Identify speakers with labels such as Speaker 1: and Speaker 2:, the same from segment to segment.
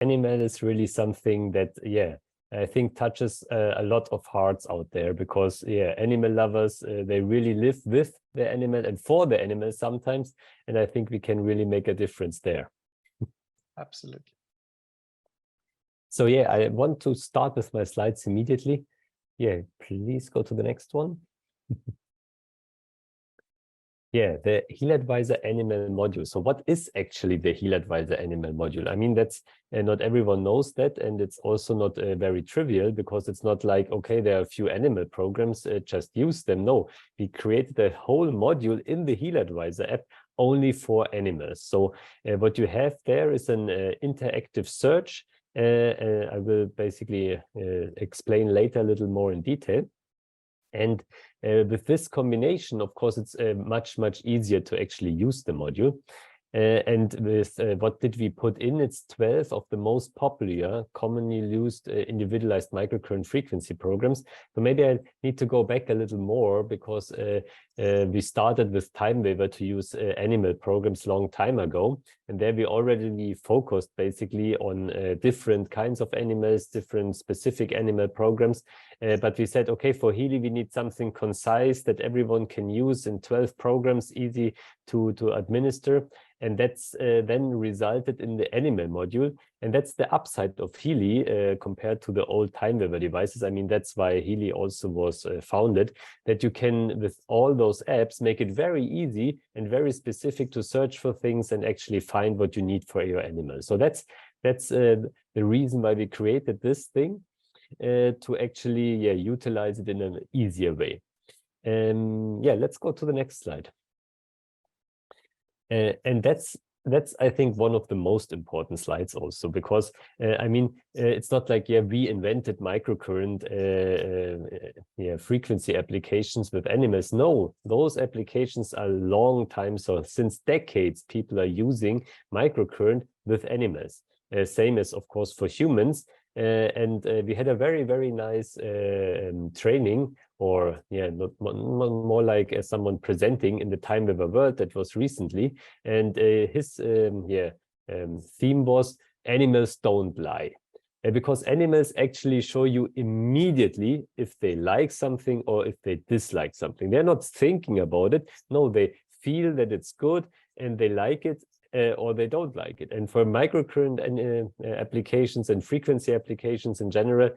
Speaker 1: animal is really something that, yeah, I think touches a lot of hearts out there, because, yeah, animal lovers, they really live with the animal and for the animal sometimes. And I think we can really make a difference there.
Speaker 2: Absolutely.
Speaker 1: So, yeah, I want to start with my slides immediately. Yeah, please go to the next one. Yeah, the Heal Advisor Animal Module. So what is actually the Heal Advisor Animal Module? I mean, that's not everyone knows that, and it's also not very trivial, because it's not like, okay, there are a few animal programs, just use them. No, we created a whole module in the Heal Advisor app only for animals. So what you have there is an interactive search. I will basically explain later a little more in detail. And with this combination, of course, it's much easier to actually use the module. And with what did we put in? It's 12 of the most popular, commonly used individualized microcurrent frequency programs. So maybe I need to go back a little more, because we started with TimeWaver to use animal programs long time ago. And there we already focused basically on different kinds of animals, different specific animal programs. But we said, okay, for Healy, we need something concise that everyone can use in 12 programs, easy to administer. And that's then resulted in the animal module. And that's the upside of Healy compared to the old TimeWaver devices. I mean, that's why Healy also was founded, that you can, with all those apps, make it very easy and very specific to search for things and actually find what you need for your animal. So that's the reason why we created this thing, to actually, yeah, utilize it in an easier way. Yeah, let's go to the next slide. And that's I think one of the most important slides also, because I mean, it's not like, yeah, we invented microcurrent frequency applications with animals. No, those applications are long time, so since decades people are using microcurrent with animals. Same as, of course, for humans. And we had a very nice training, or yeah, more like someone presenting in the TimeWaver World that was recently, and his theme was animals don't lie. Because animals actually show you immediately if they like something or if they dislike something. They're not thinking about it. No, they feel that it's good and they like it, or they don't like it. And for microcurrent applications and frequency applications in general,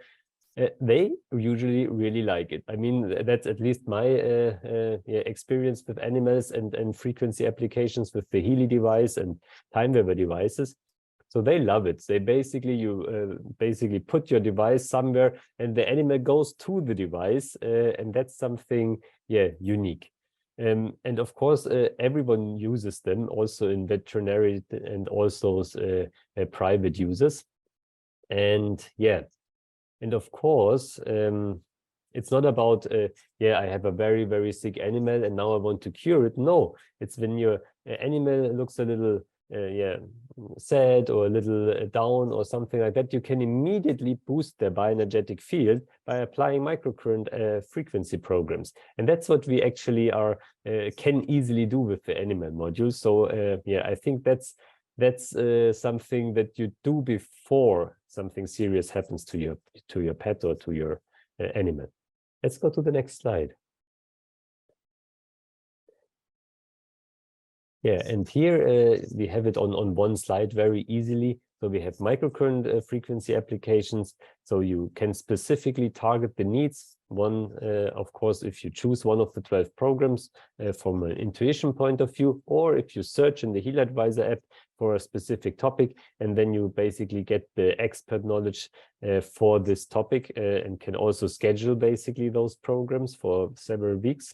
Speaker 1: they usually really like it. I mean, that's at least my experience with animals and frequency applications with the Healy device and TimeWaver devices. So they love it. They basically, you basically put your device somewhere and the animal goes to the device, and that's something, yeah, unique. And of course, everyone uses them also in veterinary and also private users. And yeah, and of course, it's not about, yeah, I have a very sick animal and now I want to cure it. No, it's when your animal looks a little, sad or a little down or something like that, you can immediately boost their bioenergetic field by applying microcurrent frequency programs. And that's what we actually can easily do with the animal module. So yeah, I think that's something that you do before something serious happens to your pet or to your animal. Let's go to the next slide. Yeah, and here we have it on one slide very easily. So we have microcurrent frequency applications. So you can specifically target the needs. One, of course, if you choose one of the 12 programs from an intuition point of view, or if you search in the Heal Advisor app for a specific topic, and then you basically get the expert knowledge for this topic and can also schedule basically those programs for several weeks.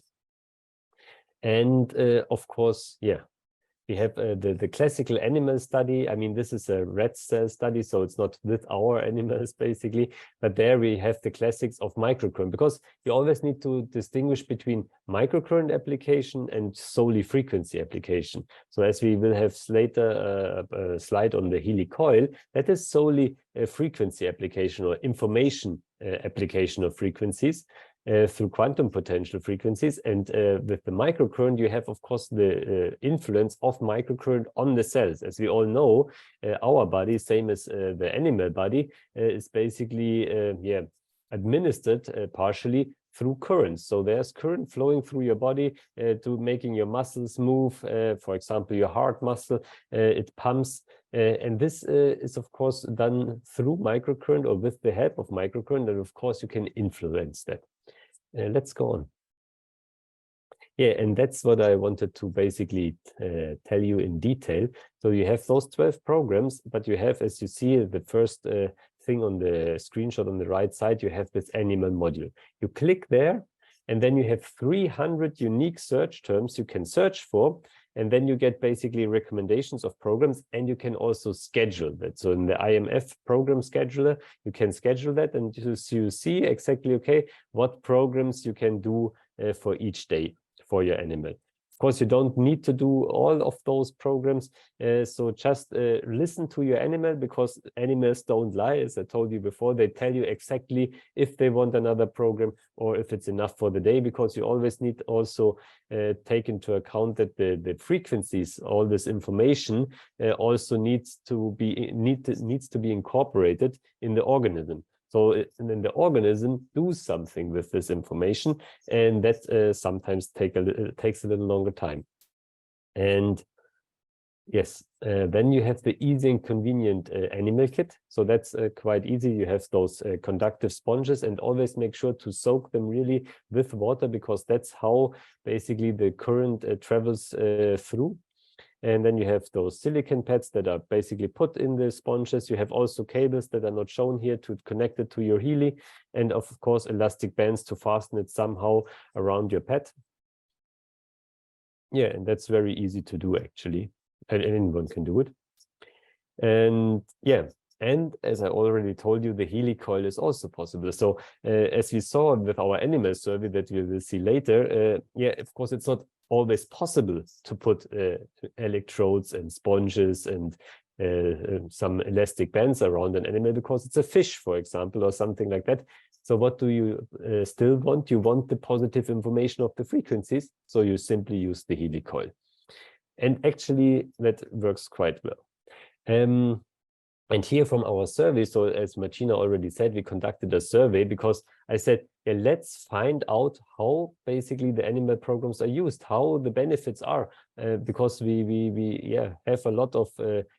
Speaker 1: And of course, yeah, we have the classical animal study. I mean, this is a rat cell study, so it's not with our animals basically, but there we have the classics of microcurrent, because you always need to distinguish between microcurrent application and solely frequency application. So as we will have later a slide on the Healy coil, that is solely a frequency application or information application of frequencies. through quantum potential frequencies. And with the microcurrent, you have, of course, the influence of microcurrent on the cells. As we all know, our body, same as the animal body, is basically administered partially through currents. So there's current flowing through your body to making your muscles move. For example, your heart muscle, it pumps. And this is, of course, done through microcurrent or with the help of microcurrent. And of course, you can influence that. Let's go on. Yeah, and that's what I wanted to basically tell you in detail. So you have those 12 programs, but you have, as you see, the first thing on the screenshot on the right side, you have this animal module. You click there, and then you have 300 unique search terms you can search for, and then you get basically recommendations of programs, and you can also schedule that. So in the IMF program scheduler, you can schedule that, and you see exactly, okay, what programs you can do for each day for your animal. Of course, you don't need to do all of those programs, so just listen to your animal, because animals don't lie. As I told you before, they tell you exactly if they want another program or if it's enough for the day, because you always need also take into account that the frequencies, all this information also needs to be incorporated in the organism. So then the organism do something with this information, and that sometimes takes a little longer time. And yes, then you have the easy and convenient animal kit. So that's quite easy. You have those conductive sponges, and always make sure to soak them really with water, because that's how basically the current travels through. And then you have those silicon pads that are basically put in the sponges. You have also cables that are not shown here to connect it to your Healy. And of course, elastic bands to fasten it somehow around your pad. Yeah, and that's very easy to do, actually. And anyone can do it. And yeah, and as I already told you, the Healy coil is also possible. So as we saw with our animal survey that we will see later, yeah, of course, it's not always possible to put electrodes and sponges and some elastic bands around an animal, because it's a fish, for example, or something like that. So what do you still want? You want the positive information of the frequencies, so you simply use the Healy coil. And actually, that works quite well. And here from our survey, so as Martina already said, we conducted a survey because I said, yeah, let's find out how basically the animal programs are used, how the benefits are, because we have a lot of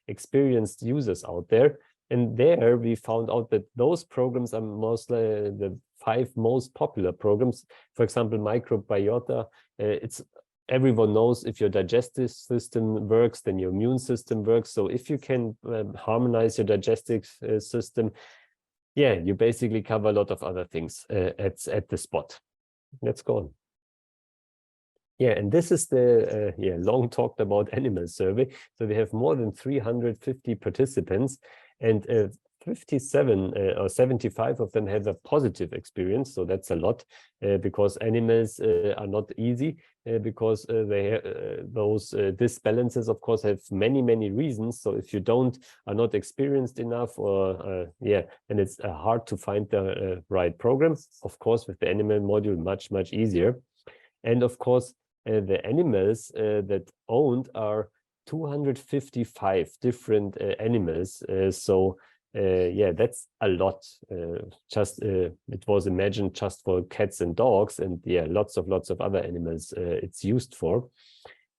Speaker 1: experienced users out there. And there we found out that those programs are mostly the 5 most popular programs. For example, microbiota, everyone knows if your digestive system works, then your immune system works. So if you can harmonize your digestive system, yeah, you basically cover a lot of other things at the spot. Let's go on. Yeah, and this is the long talked about animal survey. So we have more than 350 participants, and 57 or 75 of them have a positive experience. So that's a lot, because animals are not easy, because those disbalances, of course, have many reasons. So if you are not experienced enough, or then it's hard to find the right program. Of course, with the animal module, much easier. And of course, the animals that owned are 255 different animals. Yeah, that's a lot. It was imagined just for cats and dogs, and yeah, lots of other animals it's used for.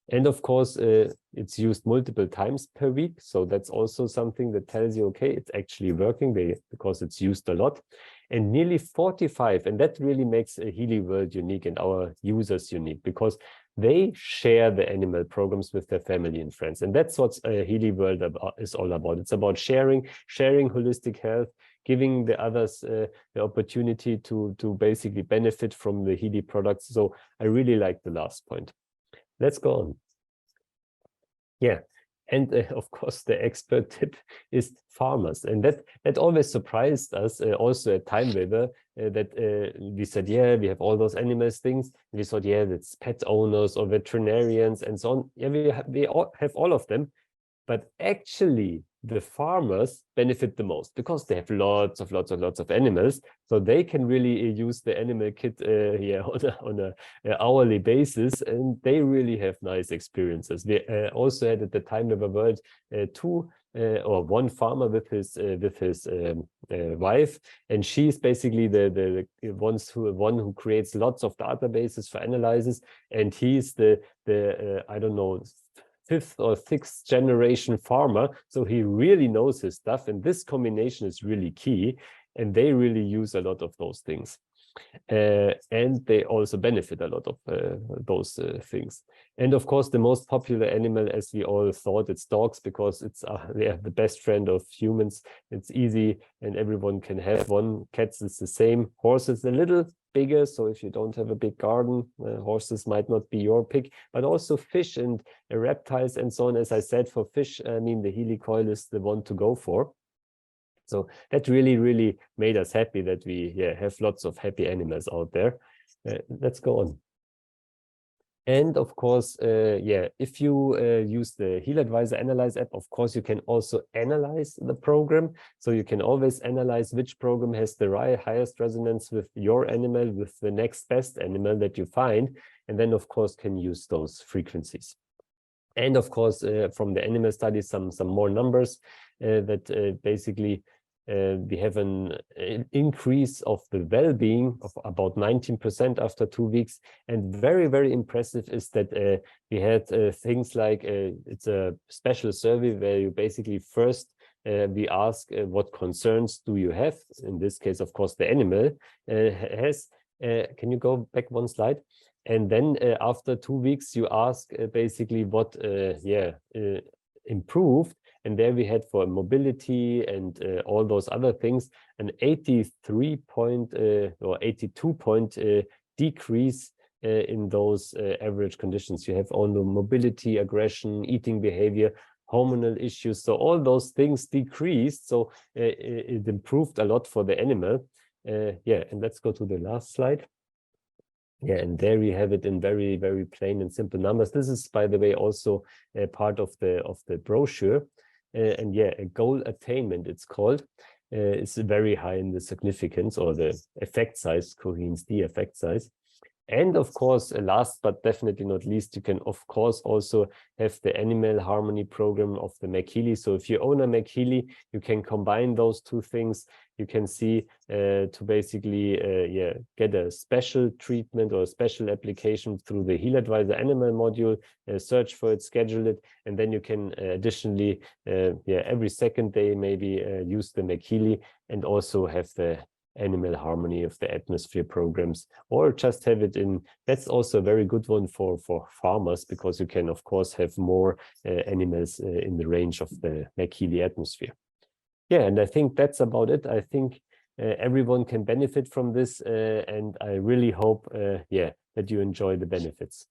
Speaker 1: And of course, it's used multiple times per week. So that's also something that tells you, okay, it's actually working because it's used a lot. And nearly 45, and that really makes a Healy World unique and our users unique, because they share the animal programs with their family and friends. And that's what Healy World is all about. It's about sharing holistic health, giving the others the opportunity to basically benefit from the Healy products. So I really like the last point. Let's go on. Yeah. And of course, the expert tip is farmers. And that always surprised us, also at TimeWaver, that we said, yeah, we have all those animals things. And we thought, yeah, that's pet owners or veterinarians and so on. Yeah, we all have all of them. But actually, the farmers benefit the most because they have lots of animals, so they can really use the animal kit yeah, on a hourly basis, and they really have nice experiences. We also had at the time of the world or one farmer with his wife, and she's basically the one who creates lots of databases for analysis, and he's the I don't know, 5th or 6th generation farmer, so he really knows his stuff, and this combination is really key, and they really use a lot of those things. And they also benefit a lot of those things. And of course, the most popular animal, as we all thought, it's dogs, because it's they are the best friend of humans. It's easy and everyone can have one. Cats is the same. Horses a little bigger, so if you don't have a big garden, horses might not be your pick. But also fish and reptiles and so on. As I said, for fish, I mean, the helicoil is the one to go for. So that really made us happy that we have lots of happy animals out there. Let's go on. And of course, if you use the Heal Advisor Analyze app, of course, you can also analyze the program. So you can always analyze which program has the highest resonance with your animal, with the next best animal that you find, and then, of course, can use those frequencies. And of course, from the animal studies, some more numbers that basically we have an increase of the well-being of about 19% after 2 weeks. And very impressive is that we had things like, it's a special survey where you basically first we ask what concerns do you have? In this case, of course, the animal has. Can you go back one slide? And then after 2 weeks, you ask basically what improved. And there we had for mobility and all those other things, an 82-point decrease in those average conditions. You have all the mobility, aggression, eating behavior, hormonal issues. So all those things decreased. So it improved a lot for the animal. And let's go to the last slide. Yeah, and there we have it in very plain and simple numbers. This is, by the way, also a part of the brochure. And yeah, a goal attainment, it's called. It's very high in the significance, or the effect size, Cohen's D effect size. And of course, last but definitely not least, you can of course also have the animal harmony program of the McHealy. So if you own a McHealy, you can combine those two things. You can see to basically get a special treatment or a special application through the Heal Advisor Animal module, search for it, schedule it, and then you can additionally every second day maybe use the McHealy and also have the animal harmony of the atmosphere programs, or just have it in. That's also a very good one for farmers, because you can of course have more animals in the range of the McHealy atmosphere. Yeah, and I think that's about it. I think everyone can benefit from this, and I really hope that you enjoy the benefits.